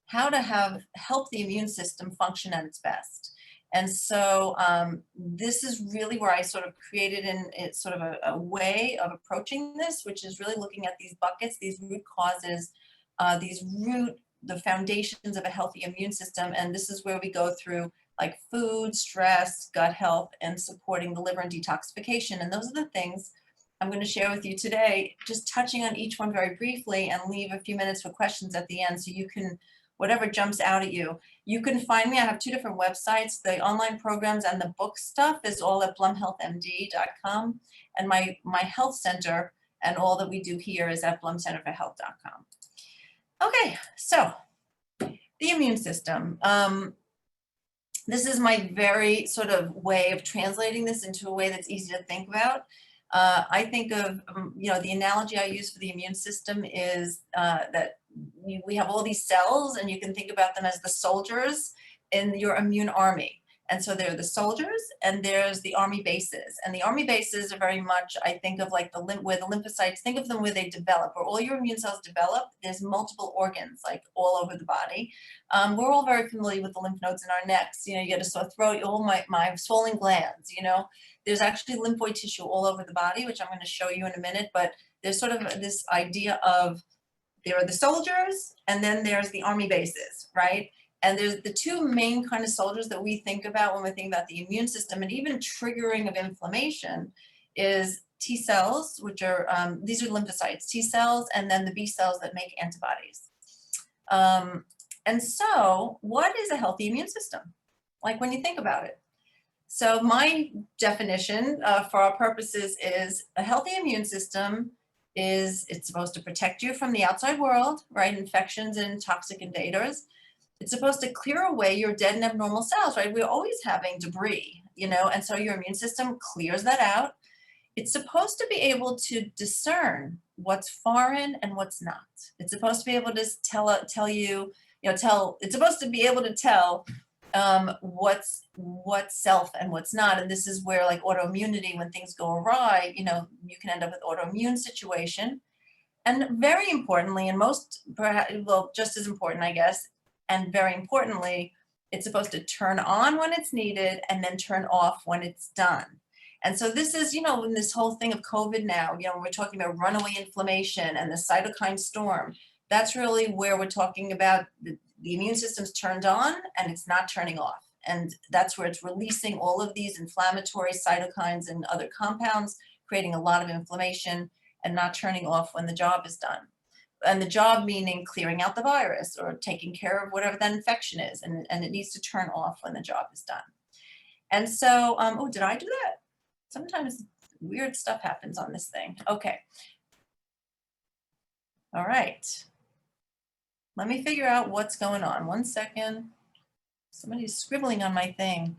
how to help the immune system function at its best. And so this is really where I sort of created it's sort of a way of approaching this, which is really looking at these buckets, these root causes, the foundations of a healthy immune system. And this is where we go through like food, stress, gut health, and supporting the liver and detoxification. And those are the things I'm going to share with you today, just touching on each one very briefly and leave a few minutes for questions at the end so you can, whatever jumps out at you. You can find me. I have two different websites. The online programs and the book stuff is all at blumhealthmd.com. And my health center and all that we do here is at blumcenterforhealth.com. Okay, so the immune system. This is my very sort of way of translating this into a way that's easy to think about. I think of, the analogy I use for the immune system is that we have all these cells, and you can think about them as the soldiers in your immune army. And so there are the soldiers, and there's the army bases. And the army bases are very much, I think of like where the lymphocytes, think of them where they develop, where all your immune cells develop. There's multiple organs like all over the body. We're all very familiar with the lymph nodes in our necks. You get a sore throat, all my swollen glands, There's actually lymphoid tissue all over the body, which I'm going to show you in a minute. But there's sort of this idea of there are the soldiers, and then there's the army bases, right? And there's the two main kind of soldiers that we think about when we think about the immune system and even triggering of inflammation is T cells, which are, these are lymphocytes, T cells, and then the B cells that make antibodies. And so what is a healthy immune system? Like when you think about it. So my definition for our purposes is a healthy immune system it's supposed to protect you from the outside world, right? Infections and toxic invaders. It's supposed to clear away your dead and abnormal cells, right? We're always having debris, and so your immune system clears that out. It's supposed to be able to discern what's foreign and what's not. It's supposed to be able to it's supposed to be able to tell what's self and what's not. And this is where like autoimmunity, when things go awry, you can end up with autoimmune situation. And very importantly, and just as important, I guess, and very importantly, it's supposed to turn on when it's needed and then turn off when it's done. And so this is, in this whole thing of COVID now, we're talking about runaway inflammation and the cytokine storm. That's really where we're talking about the immune system's turned on and it's not turning off. And that's where it's releasing all of these inflammatory cytokines and other compounds, creating a lot of inflammation and not turning off when the job is done. And the job meaning clearing out the virus or taking care of whatever that infection is. And it needs to turn off when the job is done. And so, did I do that? Sometimes weird stuff happens on this thing. Okay. All right. Let me figure out what's going on. 1 second. Somebody's scribbling on my thing.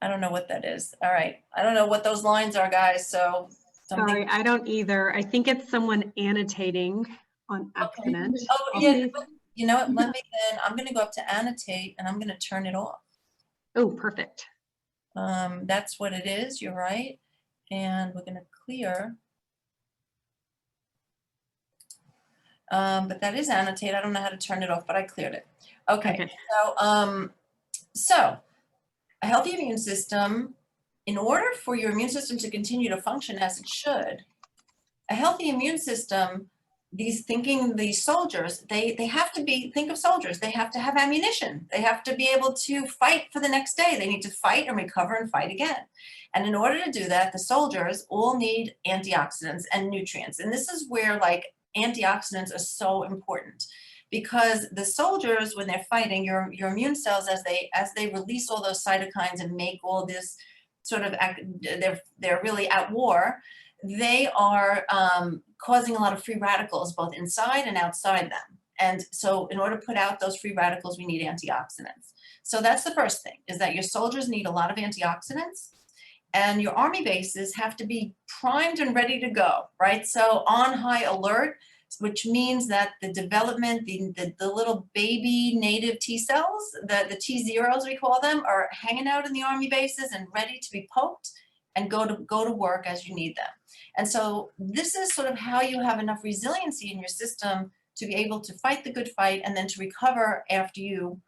I don't know what that is. All right. I don't know what those lines are, guys. So Sorry, I don't either. I think it's someone annotating on accident. Okay. Oh, yeah. You know what? I'm going to go up to annotate and I'm going to turn it off. Oh, perfect. That's what it is. You're right. And we're going to clear. But that is annotate. I don't know how to turn it off, but I cleared it. Okay. So a healthy immune system, in order for your immune system to continue to function as it should, a healthy immune system, these soldiers, they have to think of soldiers. They have to have ammunition. They have to be able to fight for the next day. They need to fight and recover and fight again. And in order to do that, the soldiers all need antioxidants and nutrients. And this is where like antioxidants are so important, because the soldiers, when they're fighting, your immune cells, as they release all those cytokines and make all this sort of, they're really at war, they are causing a lot of free radicals both inside and outside them. And so in order to put out those free radicals, we need antioxidants. So that's the first thing, is that your soldiers need a lot of antioxidants, and your army bases have to be primed and ready to go, right? So on high alert, which means that the development, the little baby native T cells, the T zeros we call them, are hanging out in the army bases and ready to be poked and go to work as you need them. And so this is sort of how you have enough resiliency in your system to be able to fight the good fight and then to recover after you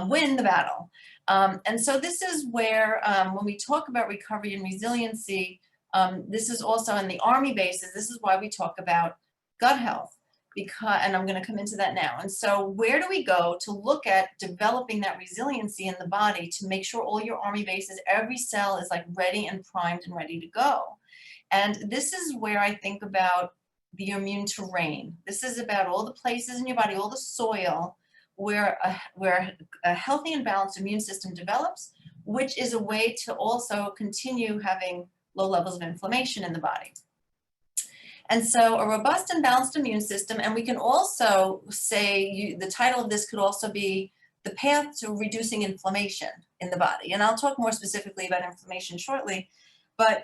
win the battle. And so this is where, when we talk about recovery and resiliency, this is also in the Army bases, this is why we talk about gut health, because, and I'm going to come into that now. And so where do we go to look at developing that resiliency in the body to make sure all your Army bases, every cell is like ready and primed and ready to go? And this is where I think about the immune terrain. This is about all the places in your body, all the soil where a healthy and balanced immune system develops, which is a way to also continue having low levels of inflammation in the body. And so a robust and balanced immune system, and we can also say, the title of this could also be the path to reducing inflammation in the body. And I'll talk more specifically about inflammation shortly, but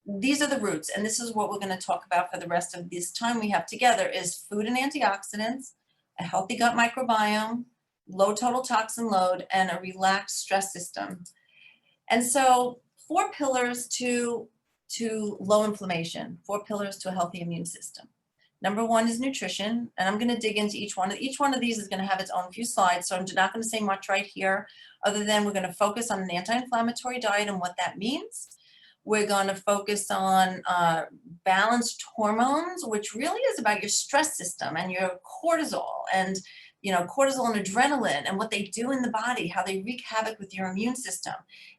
these are the roots, and this is what we're going to talk about for the rest of this time we have together, is food and antioxidants, a healthy gut microbiome, low total toxin load, and a relaxed stress system. And so 4 pillars to low inflammation, 4 pillars to a healthy immune system. Number 1 is nutrition, and I'm going to dig into each one. Each one of these is going to have its own few slides, so I'm not going to say much right here, other than we're going to focus on an anti-inflammatory diet and what that means. We're going to focus on balanced hormones, which really is about your stress system and your cortisol and, cortisol and adrenaline and what they do in the body, how they wreak havoc with your immune system.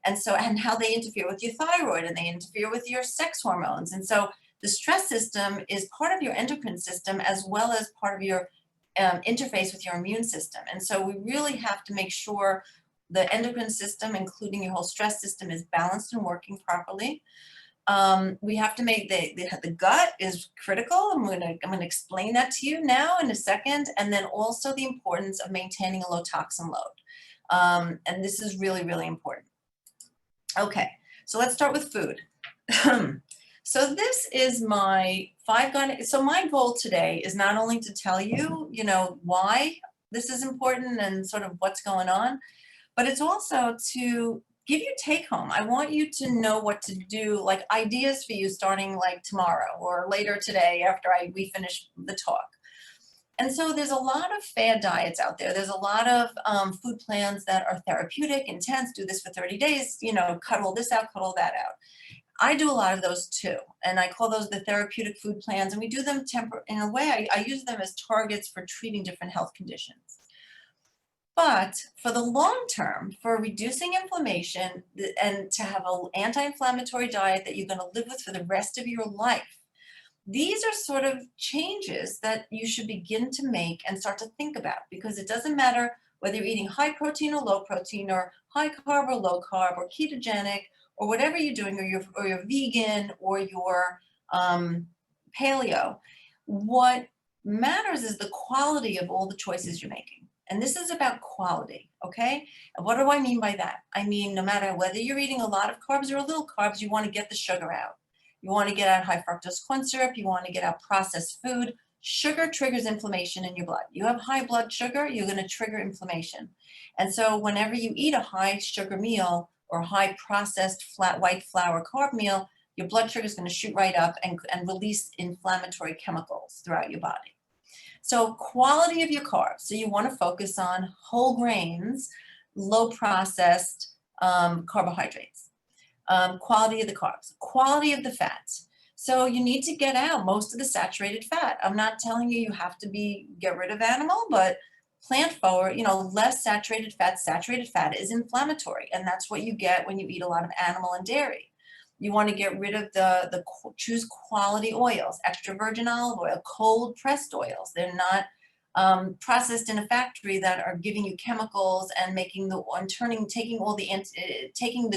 And so, and how they interfere with your thyroid and they interfere with your sex hormones. And so the stress system is part of your endocrine system as well as part of your interface with your immune system. And so we really have to make sure the endocrine system, including your whole stress system, is balanced and working properly. We have to make the gut is critical. I'm going to explain that to you now in a second, and then also the importance of maintaining a low toxin load. And this is really, really important. Okay, so let's start with food. So this is my 5 guiding. So my goal today is not only to tell you, why this is important and sort of what's going on, but it's also to give you take home. I want you to know what to do, like ideas for you starting like tomorrow or later today after we finish the talk. And so there's a lot of fad diets out there. There's a lot of food plans that are therapeutic, intense, do this for 30 days, cut all this out, cut all that out. I do a lot of those too. And I call those the therapeutic food plans. And we do them in a way, I use them as targets for treating different health conditions. But for the long term, for reducing inflammation and to have an anti-inflammatory diet that you're going to live with for the rest of your life, these are sort of changes that you should begin to make and start to think about, because it doesn't matter whether you're eating high protein or low protein or high carb or low carb or ketogenic or whatever you're doing, or you're vegan or you're paleo. What matters is the quality of all the choices you're making. And this is about quality, okay? And what do I mean by that? I mean, no matter whether you're eating a lot of carbs or a little carbs, you want to get the sugar out. You want to get out high fructose corn syrup. You want to get out processed food. Sugar triggers inflammation in your blood. You have high blood sugar, you're going to trigger inflammation. And so whenever you eat a high sugar meal or high processed flat white flour carb meal, your blood sugar is going to shoot right up and release inflammatory chemicals throughout your body. So quality of your carbs. So you want to focus on whole grains, low processed carbohydrates. Quality of the carbs, quality of the fats. So you need to get out most of the saturated fat. I'm not telling you have to get rid of animal, but plant forward, less saturated fat. Saturated fat is inflammatory, and that's what you get when you eat a lot of animal and dairy. You want to get rid of choose quality oils, extra virgin olive oil, cold pressed oils. They're not processed in a factory that are giving you chemicals and taking the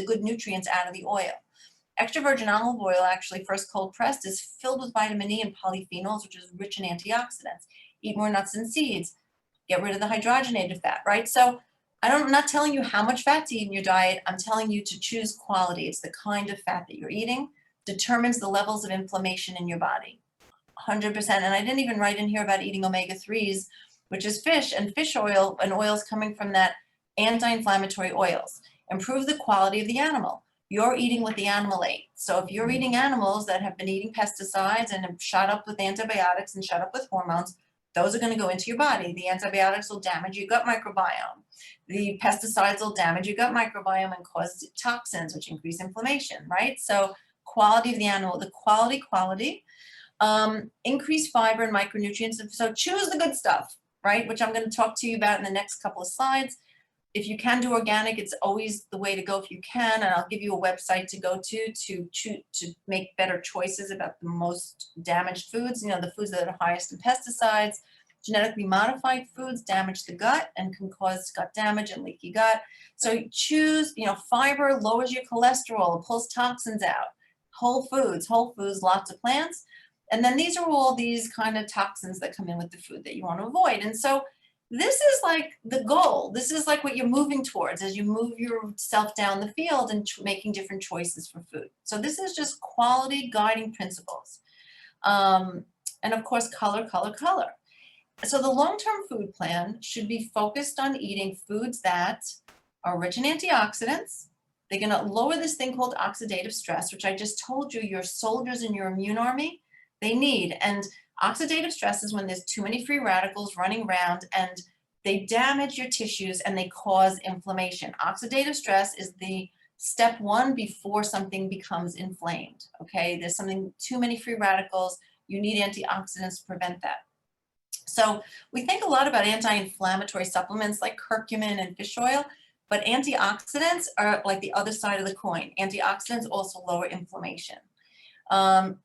good nutrients out of the oil. Extra virgin olive oil, actually first cold pressed, is filled with vitamin E and polyphenols, which is rich in antioxidants. Eat more nuts and seeds. Get rid of the hydrogenated fat, right? So I'm not telling you how much fat to eat in your diet. I'm telling you to choose quality. It's the kind of fat that you're eating determines the levels of inflammation in your body. 100%. And I didn't even write in here about eating omega-3s, which is fish and fish oil and oils coming from that anti-inflammatory oils. Improve the quality of the animal. you're eating what the animal ate. So if you're eating animals that have been eating pesticides and have shot up with antibiotics and shot up with hormones, those are going to go into your body. The antibiotics will damage your gut microbiome. The pesticides will damage your gut microbiome and cause toxins, which increase inflammation, right? So quality of the animal, the quality, increase fiber and micronutrients. So choose the good stuff, right? Which I'm going to talk to you about in the next couple of slides. If you can do organic, it's always the way to go if you can, and I'll give you a website to go to make better choices about the most damaged foods, you know, the foods that are highest in pesticides. Genetically modified foods damage the gut and can cause gut damage and leaky gut. So choose, you know, fiber lowers your cholesterol, pulls toxins out. Whole foods, lots of plants. And then these are all these kind of toxins that come in with the food that you want to avoid. And so this is like the goal. This is like what you're moving towards as you move yourself down the field and making different choices for food. So this is just quality guiding principles. And of course, color. So the long-term food plan should be focused on eating foods that are rich in antioxidants. They're going to lower this thing called oxidative stress, which I just told you your soldiers in your immune army, they need. And oxidative stress is when there's too many free radicals running around and they damage your tissues and they cause inflammation. Oxidative stress is the step one before something becomes inflamed, okay? There's too many free radicals. You need antioxidants to prevent that. So we think a lot about anti-inflammatory supplements like curcumin and fish oil, but antioxidants are like the other side of the coin. Antioxidants also lower inflammation.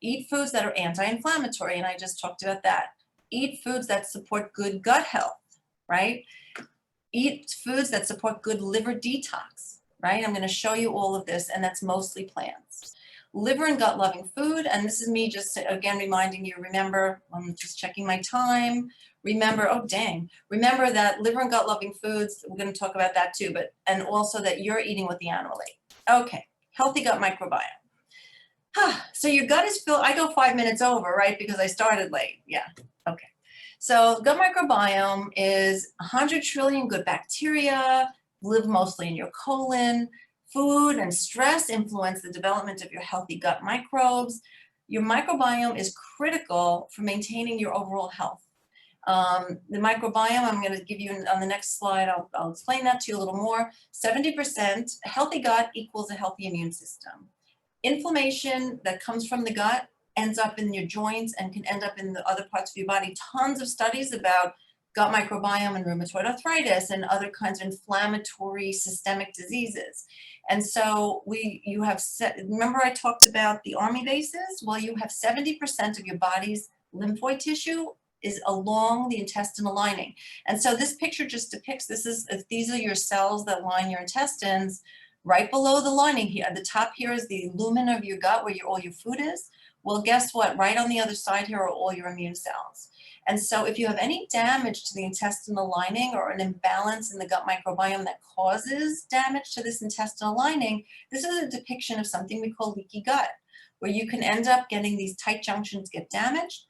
Eat foods that are anti-inflammatory, and I just talked about that. Eat foods that support good gut health, right? Eat foods that support good liver detox, right? I'm going to show you all of this, and that's mostly plants. Liver and gut loving food, and this is me just again reminding you, remember, I'm just checking my time, remember, oh dang, remember that liver and gut loving foods, we're going to talk about that too, but, and also that you're eating what the animal ate. Okay, healthy gut microbiome. So your gut is filled, I go 5 minutes over, right, because I started late, yeah, okay. So gut microbiome is 100 trillion good bacteria, live mostly in your colon. Food and stress influence the development of your healthy gut microbes. Your microbiome is critical for maintaining your overall health. The microbiome, I'm going to give you on the next slide, I'll explain that to you a little more. 70% healthy gut equals a healthy immune system. Inflammation that comes from the gut ends up in your joints and can end up in the other parts of your body. Tons of studies about gut microbiome and rheumatoid arthritis and other kinds of inflammatory systemic diseases. And so remember I talked about the army bases? Well, you have 70% of your body's lymphoid tissue is along the intestinal lining. And so this picture just depicts, these are your cells that line your intestines. Right below the lining here, at the top here is the lumen of your gut where all your food is. Well, guess what? Right on the other side here are all your immune cells. And so if you have any damage to the intestinal lining or an imbalance in the gut microbiome that causes damage to this intestinal lining, this is a depiction of something we call leaky gut, where you can end up getting these tight junctions get damaged.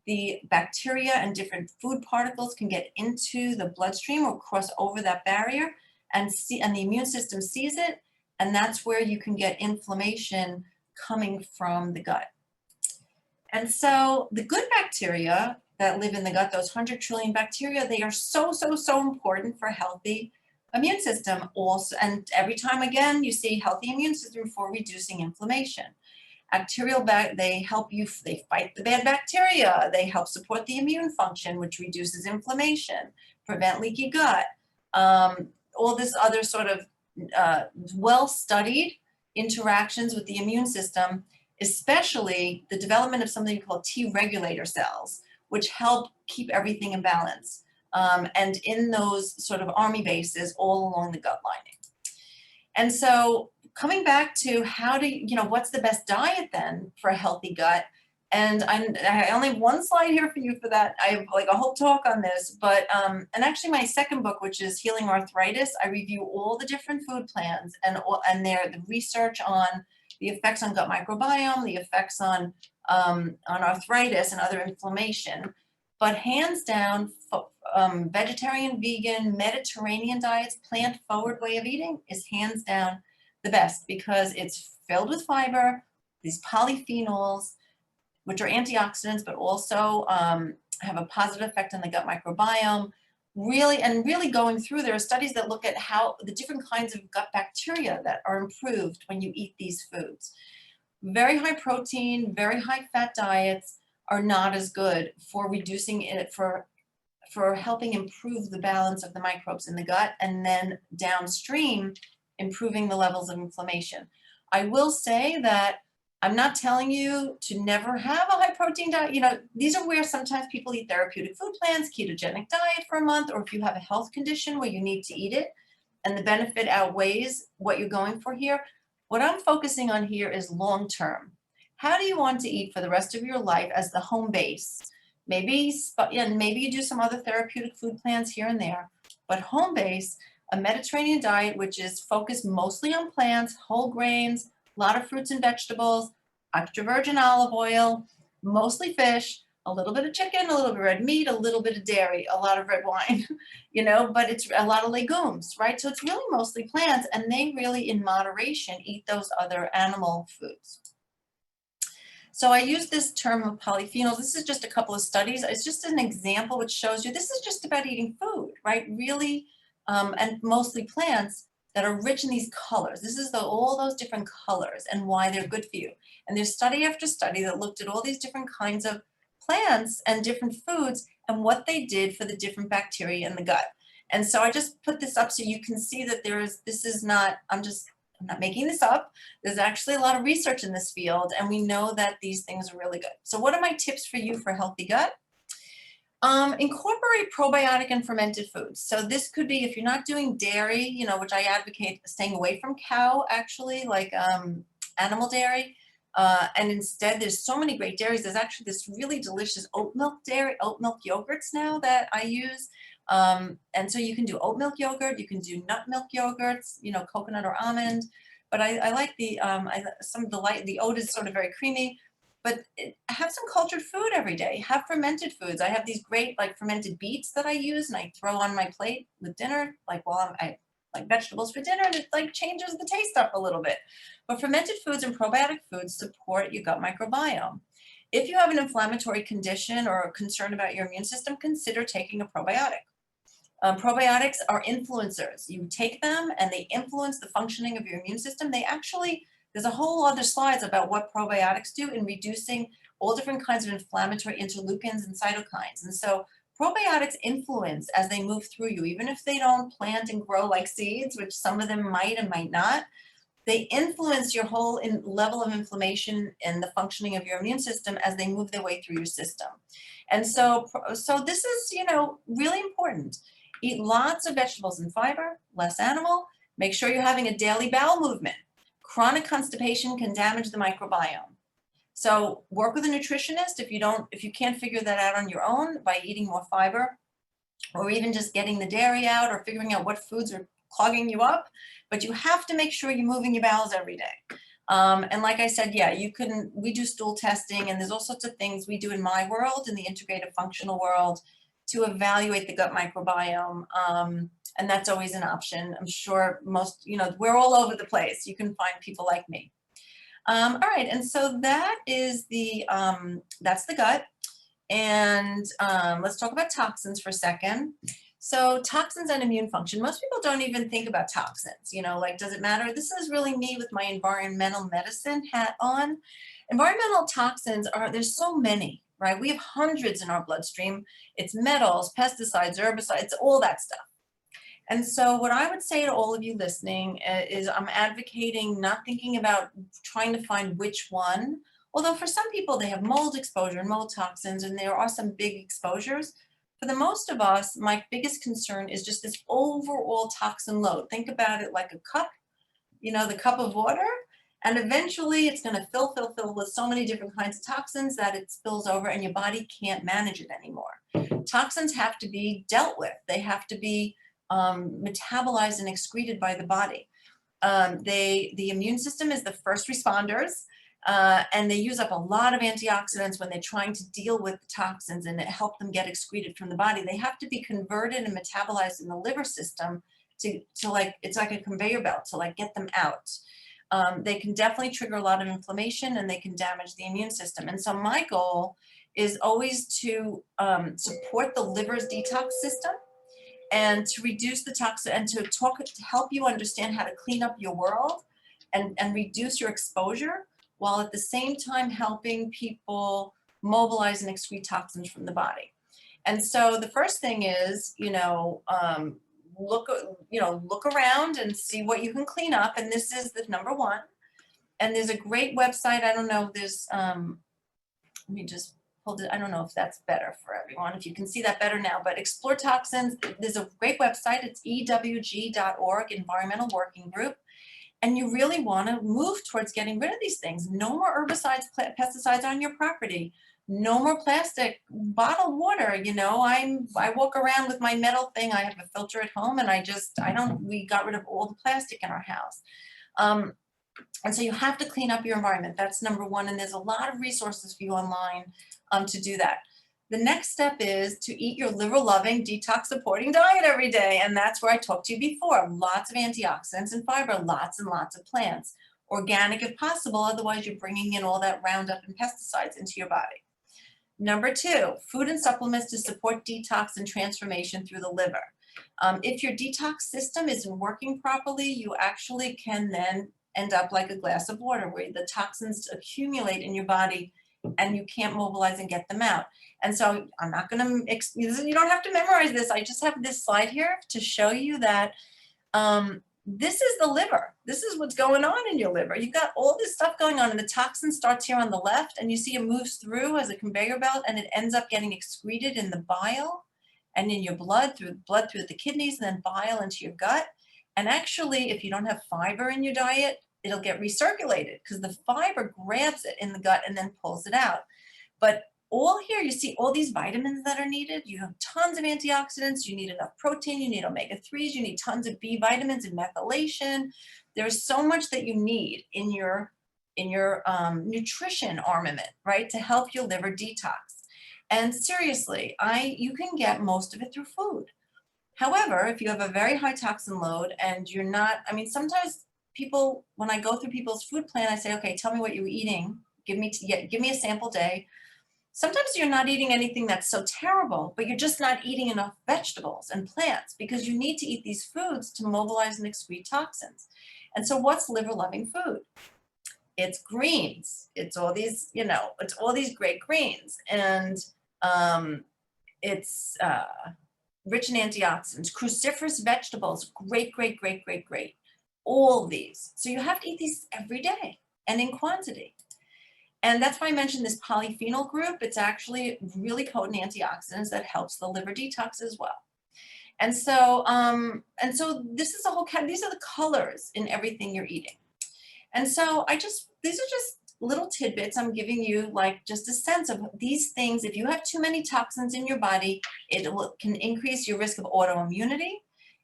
The bacteria and different food particles can get into the bloodstream or cross over that barrier, and the immune system sees it, and that's where you can get inflammation coming from the gut. And so the good bacteria that live in the gut, those 100 trillion bacteria, they are so important for a healthy immune system also. And every time again, you see healthy immune system for reducing inflammation. They help you, they fight the bad bacteria. They help support the immune function, which reduces inflammation, prevent leaky gut. All this other sort of well-studied interactions with the immune system, especially the development of something called T regulator cells, which help keep everything in balance. And in those sort of army bases all along the gut lining. And so coming back to what's the best diet then for a healthy gut? And I only have one slide here for you for that. I have like a whole talk on this, but, and actually my second book, which is Healing Arthritis, I review all the different food plans and the research on the effects on gut microbiome, the effects on arthritis and other inflammation. But hands down, vegetarian, vegan, Mediterranean diets, plant-forward way of eating is hands down the best because it's filled with fiber, these polyphenols, which are antioxidants, but also have a positive effect on the gut microbiome. Really going through, there are studies that look at how the different kinds of gut bacteria that are improved when you eat these foods. Very high protein, very high fat diets are not as good for reducing it, for helping improve the balance of the microbes in the gut, and then downstream, improving the levels of inflammation. I will say that I'm not telling you to never have a high protein diet. You know, these are where sometimes people eat therapeutic food plans, ketogenic diet for a month, or if you have a health condition where you need to eat it and the benefit outweighs what you're going for here. What I'm focusing on here is long term. How do you want to eat for the rest of your life as the home base? Maybe you do some other therapeutic food plans here and there, but home base, a Mediterranean diet, which is focused mostly on plants, whole grains, a lot of fruits and vegetables, extra virgin olive oil, mostly fish, a little bit of chicken, a little bit of red meat, a little bit of dairy, a lot of red wine, you know, but it's a lot of legumes, right? So it's really mostly plants, and they really, in moderation, eat those other animal foods. So I use this term of polyphenols. This is just a couple of studies. It's just an example which shows you this is just about eating food, right? Really, and mostly plants that are rich in these colors. This is all those different colors and why they're good for you. And there's study after study that looked at all these different kinds of plants and different foods and what they did for the different bacteria in the gut. And so I just put this up so you can see that I'm not making this up. There's actually a lot of research in this field, and we know that these things are really good. So what are my tips for you for healthy gut? Incorporate probiotic and fermented foods. So this could be, if you're not doing dairy, you know, which I advocate staying away from cow, actually, like animal dairy. And instead, there's so many great dairies. There's actually this really delicious oat milk yogurts now that I use. And so you can do oat milk yogurt, you can do nut milk yogurts, you know, coconut or almond. But I like the oat is sort of very creamy. But have some cultured food every day. Have fermented foods. I have these great like fermented beets that I use and I throw on my plate with dinner, like while I like vegetables for dinner, and it like changes the taste up a little bit. But fermented foods and probiotic foods support your gut microbiome. If you have an inflammatory condition or a concern about your immune system, consider taking a probiotic. Probiotics are influencers. You take them and they influence the functioning of your immune system. There's a whole other slides about what probiotics do in reducing all different kinds of inflammatory interleukins and cytokines. And so probiotics influence as they move through you, even if they don't plant and grow like seeds, which some of them might and might not. They influence your whole level of inflammation and the functioning of your immune system as they move their way through your system. And so this is, you know, really important. Eat lots of vegetables and fiber, less animal. Make sure you're having a daily bowel movement. Chronic constipation can damage the microbiome. So work with a nutritionist if you can't figure that out on your own by eating more fiber, or even just getting the dairy out or figuring out what foods are clogging you up. But you have to make sure you're moving your bowels every day. And like I said, yeah, we do stool testing, and there's all sorts of things we do in my world, in the integrative functional world, to evaluate the gut microbiome. And that's always an option. I'm sure most, you know, we're all over the place. You can find people like me. All right, and so that is that's the gut. And let's talk about toxins for a second. So toxins and immune function. Most people don't even think about toxins, you know, like, does it matter? This is really me with my environmental medicine hat on. Environmental toxins there's so many, right? We have hundreds in our bloodstream. It's metals, pesticides, herbicides, all that stuff. And so what I would say to all of you listening is I'm advocating not thinking about trying to find which one, although for some people they have mold exposure and mold toxins, and there are some big exposures. For the most of us, my biggest concern is just this overall toxin load. Think about it like a cup, you know, the cup of water, and eventually it's going to fill with so many different kinds of toxins that it spills over and your body can't manage it anymore. Toxins have to be dealt with. They have to be metabolized and excreted by the body. The immune system is the first responders, and they use up a lot of antioxidants when they're trying to deal with the toxins and help them get excreted from the body. They have to be converted and metabolized in the liver system to like, it's like a conveyor belt to like get them out. They can definitely trigger a lot of inflammation and they can damage the immune system. And so my goal is always to support the liver's detox system and to reduce the toxin and to help you understand how to clean up your world and reduce your exposure, while at the same time helping people mobilize and excrete toxins from the body. And so the first thing is, look around and see what you can clean up. And this is the number one. And there's a great website. I don't know, there's, let me just hold it. I don't know if that's better for everyone, if you can see that better now, but Explore Toxins, there's a great website. It's ewg.org, Environmental Working Group. And you really want to move towards getting rid of these things. No more herbicides, pesticides on your property. No more plastic, bottled water. I walk around with my metal thing. I have a filter at home, and we got rid of all the plastic in our house. And so you have to clean up your environment. That's number one. And there's a lot of resources for you online to do that. The next step is to eat your liver-loving, detox-supporting diet every day. And that's where I talked to you before. Lots of antioxidants and fiber, lots and lots of plants. Organic if possible, otherwise you're bringing in all that Roundup and pesticides into your body. Number two, food and supplements to support detox and transformation through the liver. If your detox system isn't working properly, you actually can then end up like a glass of water where the toxins accumulate in your body and you can't mobilize and get them out. And so I'm not going to, you don't have to memorize this. I just have this slide here to show you that this is the liver. This is what's going on in your liver. You've got all this stuff going on, and the toxin starts here on the left, and you see it moves through as a conveyor belt, and it ends up getting excreted in the bile and in your blood through the kidneys, and then bile into your gut. And actually, if you don't have fiber in your diet, it'll get recirculated because the fiber grabs it in the gut and then pulls it out. But all here, you see all these vitamins that are needed. You have tons of antioxidants. You need enough protein. You need omega-3s. You need tons of B vitamins and methylation. There's so much that you need in your nutrition armament, right, to help your liver detox. And seriously, you can get most of it through food. However, if you have a very high toxin load and you're not, sometimes people, when I go through people's food plan, I say, okay, tell me what you're eating. Give me a sample day. Sometimes you're not eating anything that's so terrible, but you're just not eating enough vegetables and plants because you need to eat these foods to mobilize and excrete toxins. And so what's liver-loving food? It's greens. It's all these, it's all these great greens. And it's rich in antioxidants, cruciferous vegetables, great. All these. So you have to eat these every day and in quantity. And that's why I mentioned this polyphenol group. It's actually really potent antioxidants that helps the liver detox as well. And so this is a whole these are the colors in everything you're eating. And so these are just little tidbits I'm giving you, like just a sense of these things. If you have too many toxins in your body, can increase your risk of autoimmunity.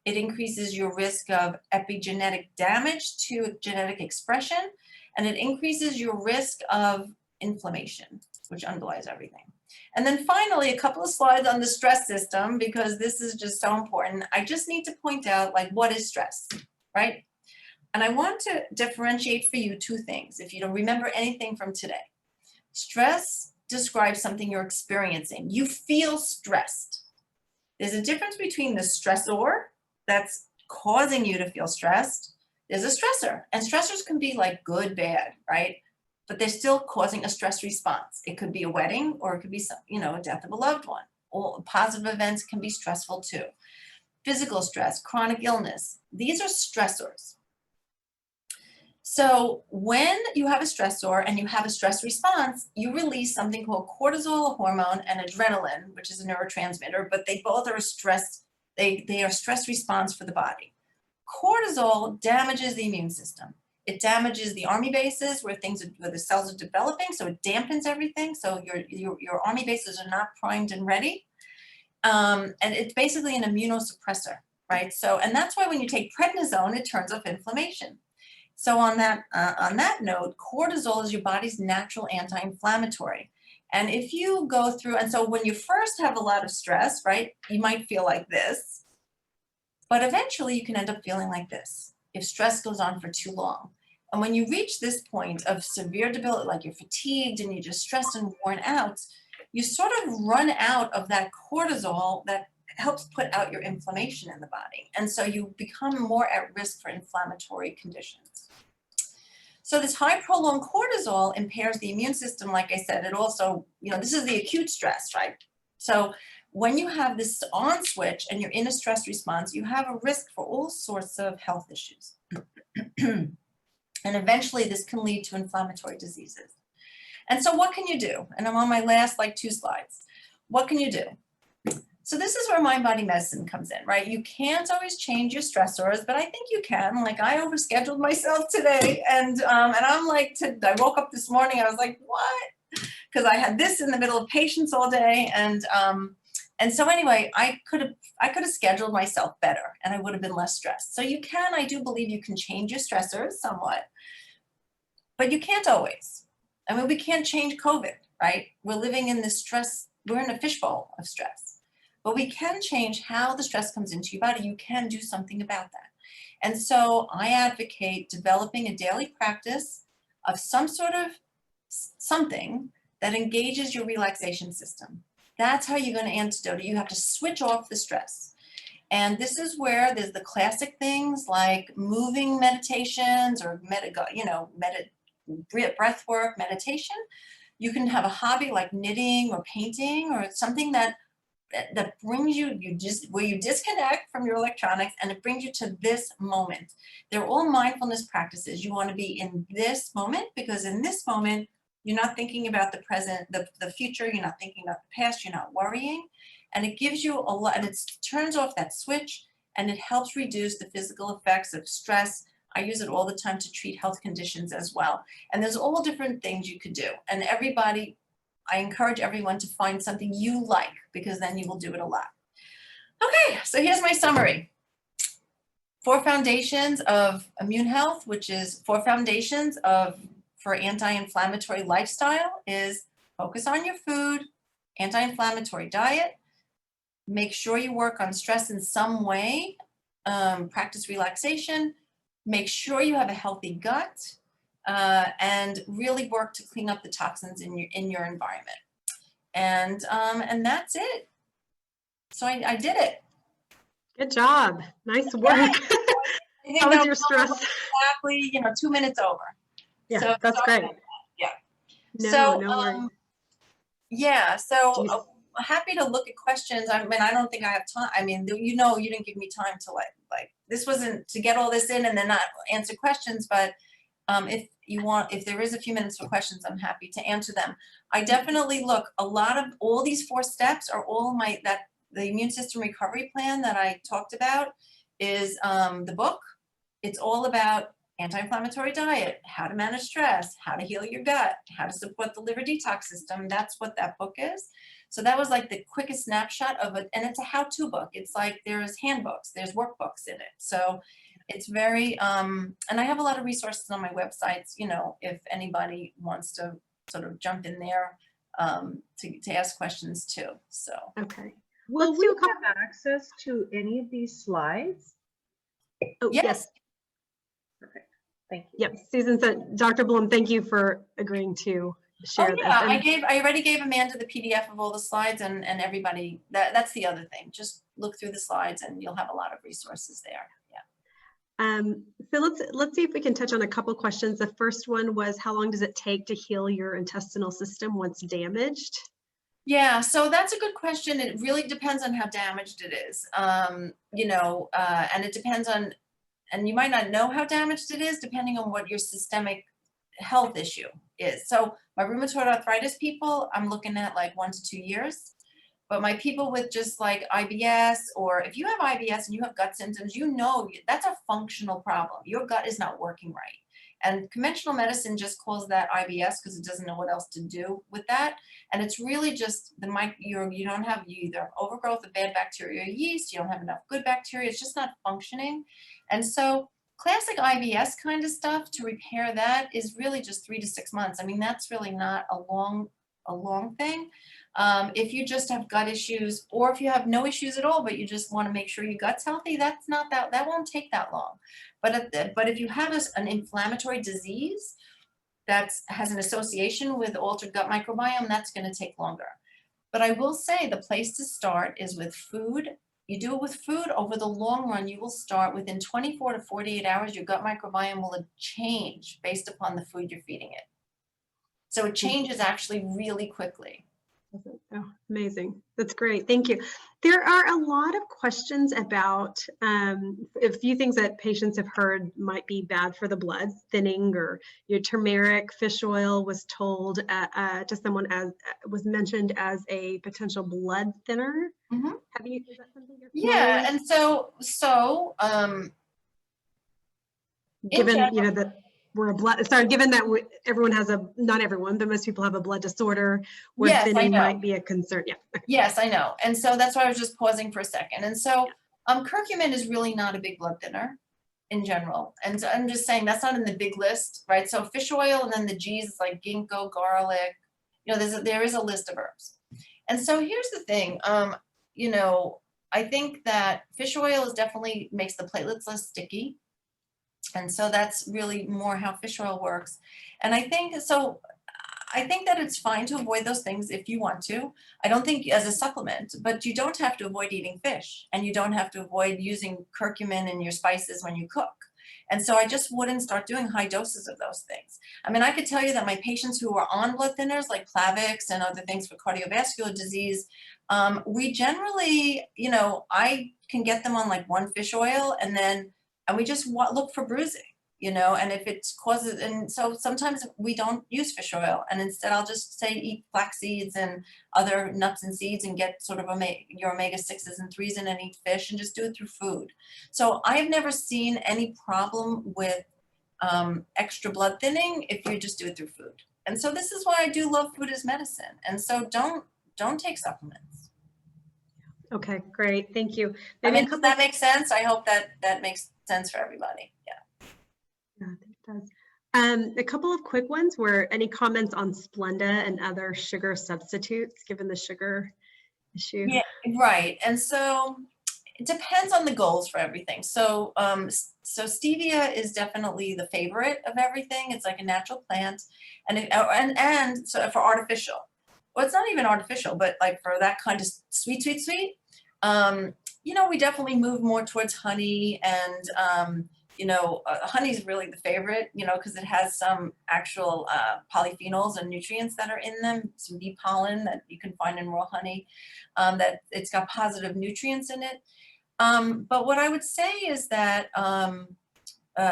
It increases your risk of epigenetic damage to genetic expression, and it increases your risk of inflammation, which underlies everything. And then finally, a couple of slides on the stress system, because this is just so important. I just need to point out, like, what is stress, right? And I want to differentiate for you two things, if you don't remember anything from today. Stress describes something you're experiencing. You feel stressed. There's a difference between the stressor that's causing you to feel stressed. There's a stressor, and stressors can be like good, bad, right? But they're still causing a stress response. It could be a wedding, or it could be some, a death of a loved one. All positive events can be stressful too. Physical stress, chronic illness, these are stressors. So when you have a stressor and you have a stress response, you release something called cortisol, a hormone, and adrenaline, which is a neurotransmitter, but they both are they are stress response for the body. Cortisol damages the immune system. It damages the army bases where the cells are developing, so it dampens everything. So your army bases are not primed and ready. And it's basically an immunosuppressor, right? So, and that's why when you take prednisone, it turns off inflammation. So on that note, cortisol is your body's natural anti-inflammatory. And if you go through, and so when you first have a lot of stress, right, you might feel like this. But eventually you can end up feeling like this if stress goes on for too long. And when you reach this point of severe debility, like you're fatigued and you're just stressed and worn out, you sort of run out of that cortisol that helps put out your inflammation in the body. And so you become more at risk for inflammatory conditions. So this high prolonged cortisol impairs the immune system. Like I said, it also, this is the acute stress, right? So when you have this on switch and you're in a stress response, you have a risk for all sorts of health issues. And eventually this can lead to inflammatory diseases. And so what can you do? And I'm on my last 2 slides. What can you do? So this is where mind-body medicine comes in, right? You can't always change your stressors, but I think you can. Like I overscheduled myself today, and I'm like, I woke up this morning, I was like, what? Because I had this in the middle of patients all day, and so anyway, I could have scheduled myself better, and I would have been less stressed. So you can, I do believe you can change your stressors somewhat, but you can't always. I mean, we can't change COVID, right? We're living in this stress, we're in a fishbowl of stress. But we can change how the stress comes into your body. You can do something about that. And so I advocate developing a daily practice of some sort of something that engages your relaxation system. That's how you're going to antidote it. You have to switch off the stress. And this is where there's the classic things like moving meditations or breath work, meditation. You can have a hobby like knitting or painting, or something that brings you where you disconnect from your electronics and it brings you to this moment. They're all mindfulness practices. You want to be in this moment, because in this moment, you're not thinking about the present, the future, you're not thinking about the past, you're not worrying. And it gives you a lot, and it turns off that switch, and it helps reduce the physical effects of stress. I use it all the time to treat health conditions as well. And there's all different things you could do. And I encourage everyone to find something you like, because then you will do it a lot. Okay, so here's my summary. 4 foundations of immune health, which is 4 foundations for anti-inflammatory lifestyle, is focus on your food, anti-inflammatory diet, make sure you work on stress in some way, practice relaxation, make sure you have a healthy gut, and really work to clean up the toxins in your environment. And that's it. So I did it. Good job. Nice work. How was your stress? Exactly, 2 minutes over. Yeah, so, that's great. Yeah. No worries. Yeah, so happy to look at questions. I mean, I don't think I have time. I mean, you didn't give me time to like this wasn't to get all this in and then not answer questions, but if there is a few minutes for questions, I'm happy to answer them. I definitely look, a lot of all these 4 steps are all the immune system recovery plan that I talked about is the book. It's all about anti-inflammatory diet, how to manage stress, how to heal your gut, how to support the liver detox system. That's what that book is. So that was like the quickest snapshot of it. And it's a how-to book. It's like there's handbooks, there's workbooks in it. So it's very, and I have a lot of resources on my websites, if anybody wants to sort of jump in there to ask questions too. So. Okay. Will we have access to any of these slides? Oh, yes. Perfect. Thank you. Yep. Susan said, Dr. Blum, thank you for agreeing to share this. I already gave Amanda the PDF of all the slides, and everybody, that's the other thing. Just look through the slides and you'll have a lot of resources there. Yeah. So let's see if we can touch on a couple questions. The first one was, how long does it take to heal your intestinal system once damaged? Yeah, so that's a good question. It really depends on how damaged it is. And it depends on, and you might not know how damaged it is depending on what your systemic health issue is. So my rheumatoid arthritis people, I'm looking at like 1 to 2 years. But my people with just like IBS, or if you have IBS and you have gut symptoms, that's a functional problem. Your gut is not working right. And conventional medicine just calls that IBS because it doesn't know what else to do with that. And it's really just you either overgrowth of bad bacteria or yeast, you don't have enough good bacteria, it's just not functioning. And so classic IBS kind of stuff to repair that is really just 3 to 6 months. I mean, that's really not a long thing. If you just have gut issues, or if you have no issues at all, but you just want to make sure your gut's healthy, that won't take that long. But if you have an inflammatory disease that has an association with altered gut microbiome, that's going to take longer. But I will say the place to start is with food. You do it with food. Over the long run, you will start within 24 to 48 hours, your gut microbiome will change based upon the food you're feeding it. So it changes actually really quickly. Oh, amazing. That's great. Thank you. There are a lot of questions about a few things that patients have heard might be bad for the blood, thinning, or your turmeric, fish oil was told to someone was mentioned as a potential blood thinner. Mm-hmm. Is that something you're Yeah, familiar and so given that we're a blood, given that everyone has not everyone, but most people have a blood disorder where yes, thinning might be a concern. Yeah. Yes, I know. And so that's why I was just pausing for a second. And so curcumin is really not a big blood thinner in general. And so I'm just saying that's not in the big list, right? So fish oil and then the G's is like ginkgo, garlic, there is a list of herbs. And so here's the thing, I think that fish oil definitely makes the platelets less sticky. And so that's really more how fish oil works. And I think that it's fine to avoid those things if you want to. I don't think as a supplement, but you don't have to avoid eating fish, and you don't have to avoid using curcumin in your spices when you cook. And so I just wouldn't start doing high doses of those things. I mean, I could tell you that my patients who are on blood thinners like Plavix and other things for cardiovascular disease, we generally, I can get them on like one fish oil, and we just look for bruising. And if it causes, and so sometimes we don't use fish oil, and instead I'll just say eat flax seeds and other nuts and seeds and get sort of your omega-6s and 3s in and eat fish and just do it through food. So I've never seen any problem with extra blood thinning if you just do it through food. And so this is why I do love food as medicine. And so don't take supplements. Okay, great. Thank you. Does that make sense? I hope that makes sense for everybody. Yeah. Yeah, I think it does. A couple of quick ones were any comments on Splenda and other sugar substitutes, given the sugar issue? Yeah, right. And so it depends on the goals for everything. So stevia is definitely the favorite of everything. It's like a natural plant, and so for artificial. Well, it's not even artificial, but like for that kind of sweet. We definitely move more towards honey, and honey is really the favorite, because it has some actual polyphenols and nutrients that are in them, some bee pollen that you can find in raw honey, that it's got positive nutrients in it. But what I would say is that,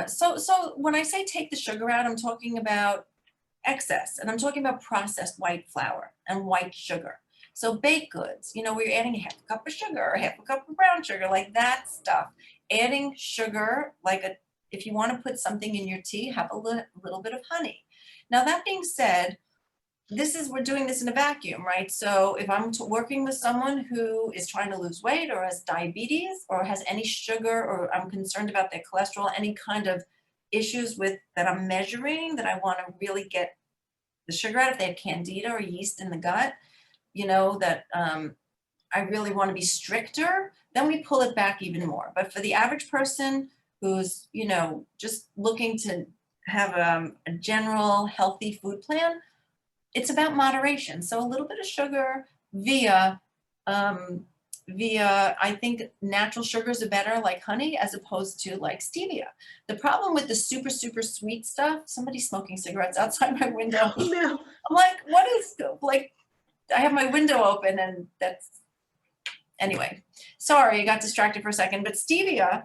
so when I say take the sugar out, I'm talking about excess, and I'm talking about processed white flour and white sugar. So baked goods, where you're adding half a cup of sugar or half a cup of brown sugar, like that stuff. Adding sugar, if you want to put something in your tea, have a little bit of honey. Now, that being said, we're doing this in a vacuum, right? So if I'm working with someone who is trying to lose weight or has diabetes or has any sugar, or I'm concerned about their cholesterol, any kind of issues that I'm measuring, that I want to really get the sugar out, if they have candida or yeast in the gut, that I really want to be stricter, then we pull it back even more. But for the average person who's, just looking to have a general healthy food plan, it's about moderation. So a little bit of sugar via, I think natural sugars are better, like honey, as opposed to like stevia. The problem with the super, super sweet stuff, somebody's smoking cigarettes outside my window. Oh, no. I'm like, what is, I have my window open, and anyway, sorry, I got distracted for a second. But stevia,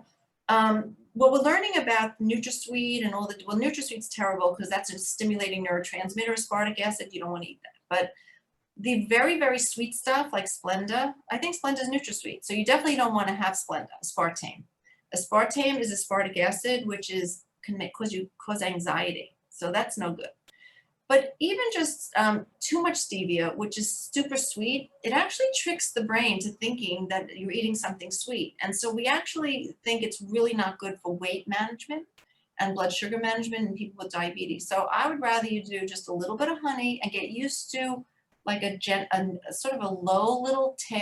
what we're learning about NutraSweet and NutraSweet's terrible because that's a stimulating neurotransmitter, aspartic acid. You don't want to eat that. But the very, very sweet stuff like Splenda, I think Splenda is NutraSweet. So you definitely don't want to have Splenda, aspartame. Aspartame is aspartic acid, which can cause anxiety. So that's no good. But even just too much stevia, which is super sweet, it actually tricks the brain to thinking that you're eating something sweet. And so we actually think it's really not good for weight management and blood sugar management in people with diabetes. So I would rather you do just a little bit of honey and get used to like a sort of a low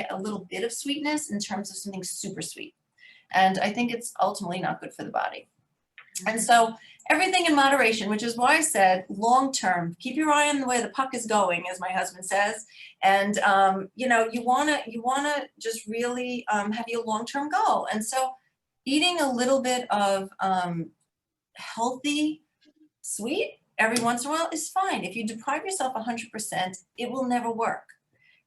a little bit of sweetness in terms of something super sweet. And I think it's ultimately not good for the body. And so everything in moderation, which is why I said long term, keep your eye on the way the puck is going, as my husband says. And you know, you wanna just really have your long term goal. And so eating a little bit of healthy sweet every once in a while is fine. If you deprive yourself 100%, it will never work.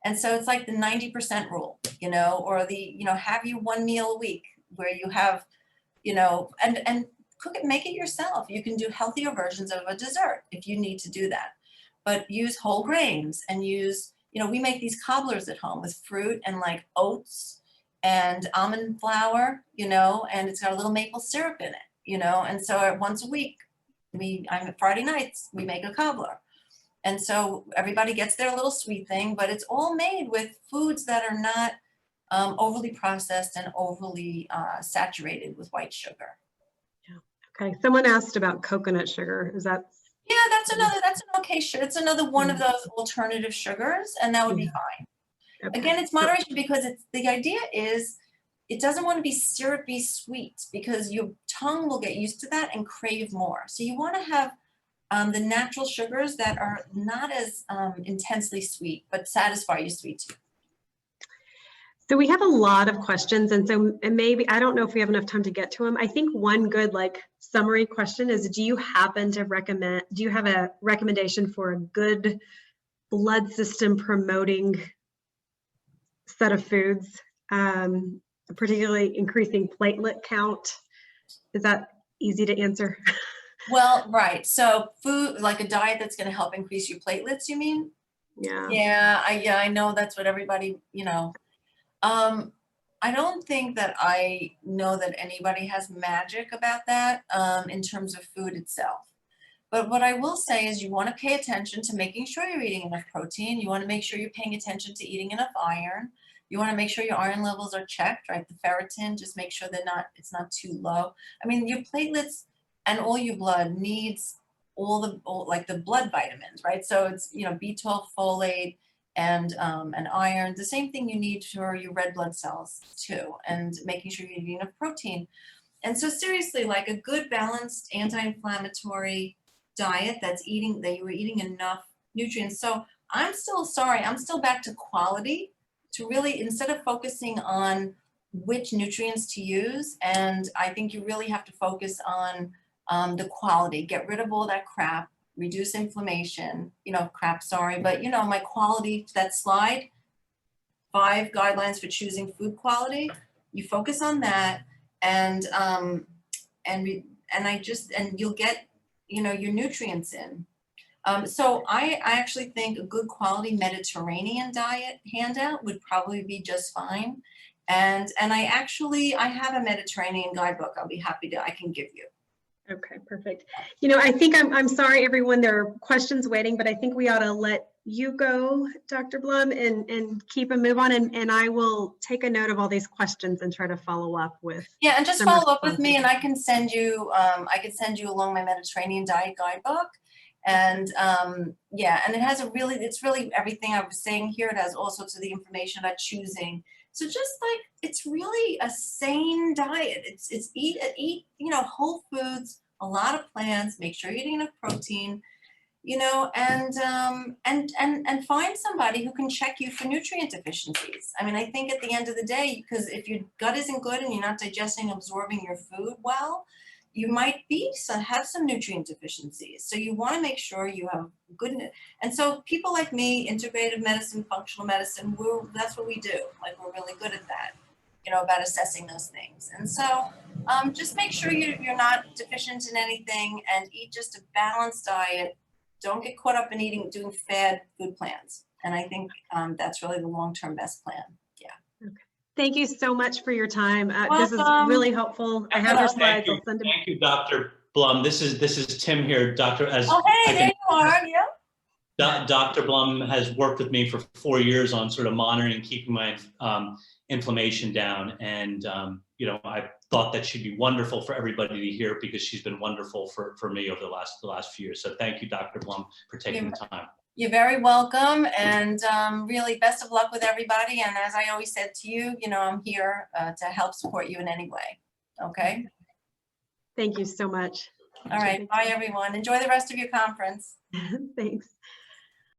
And so it's like the 90% rule, you know, or the, you know, have you one meal a week where you have, you know, and cook it, make it yourself. You can do healthier versions of a dessert if you need to do that. But use whole grains and use, you know, we make these cobblers at home with fruit and like oats and almond flour, you know, and it's got a little maple syrup in it, you know, and so once a week, I'm Friday nights, we make a cobbler. And so everybody gets their little sweet thing, but it's all made with foods that are not overly processed and overly saturated with white sugar. Yeah. Okay. Someone asked about coconut sugar. Is that? Yeah, that's an okay sugar. It's another one of those alternative sugars, and that would be fine. Okay. Again, it's moderation because the idea is it doesn't want to be syrupy sweet because your tongue will get used to that and crave more. So you want to have the natural sugars that are not as intensely sweet, but satisfy your sweet tooth. So we have a lot of questions, and so maybe, I don't know if we have enough time to get to them. I think one good like summary question is, do you have a recommendation for a good blood system promoting set of foods, particularly increasing platelet count? Is that easy to answer? Well, right. So food, like a diet that's going to help increase your platelets, you mean? Yeah. Yeah, I know that's what everybody, you know. I don't think that I know that anybody has magic about that in terms of food itself. But what I will say is you want to pay attention to making sure you're eating enough protein. You want to make sure you're paying attention to eating enough iron. You want to make sure your iron levels are checked, right? The ferritin, just make sure it's not too low. I mean, your platelets and all your blood needs all the blood vitamins, right? So it's, you know, B12, folate, and iron, the same thing you need for your red blood cells too, and making sure you're eating enough protein. And so seriously, like a good balanced anti-inflammatory diet that you were eating enough nutrients. So I'm still back to quality, to really, instead of focusing on which nutrients to use, and I think you really have to focus on the quality, get rid of all that crap, reduce inflammation, but my quality, that slide, 5 guidelines for choosing food quality, you focus on that, and you'll get, your nutrients in. So I actually think a good quality Mediterranean diet handout would probably be just fine. And I have a Mediterranean guidebook I can give you. Okay, perfect. I think I'm sorry, everyone, there are questions waiting, but I think we ought to let you go, Dr. Blum, and keep a move on, and I will take a note of all these questions and try to follow up with. Yeah, and just follow up with me, and I can send you along my Mediterranean diet guidebook. And and it's really everything I was saying here. It has all sorts of the information about choosing. So it's really a sane diet. It's eat whole foods, a lot of plants, make sure you're eating enough protein, and find somebody who can check you for nutrient deficiencies. I mean, I think at the end of the day, because if your gut isn't good and you're not digesting, absorbing your food well, you might have some nutrient deficiencies. So you want to make sure you have good. And so people like me, integrative medicine, functional medicine, that's what we do. Like, we're really good at that, about assessing those things. And so just make sure you're not deficient in anything, and eat just a balanced diet. Don't get caught up in doing fad food plans. And I think that's really the long-term best plan. Yeah. Okay. Thank you so much for your time. This is really helpful. I have your slides. I'll send them. Thank you, Dr. Blum. This is Tim here, Doctor. There you are. Yeah. Dr. Blum has worked with me for 4 years on sort of monitoring and keeping my inflammation down, and I thought that she'd be wonderful for everybody to hear, because she's been wonderful for me over the last few years. So thank you, Dr. Blum, for taking the time. You're very welcome, and really best of luck with everybody. And as I always said to you, you know, I'm here to help support you in any way. Okay. Thank you so much. All right. Bye, everyone. Enjoy the rest of your conference. Thanks.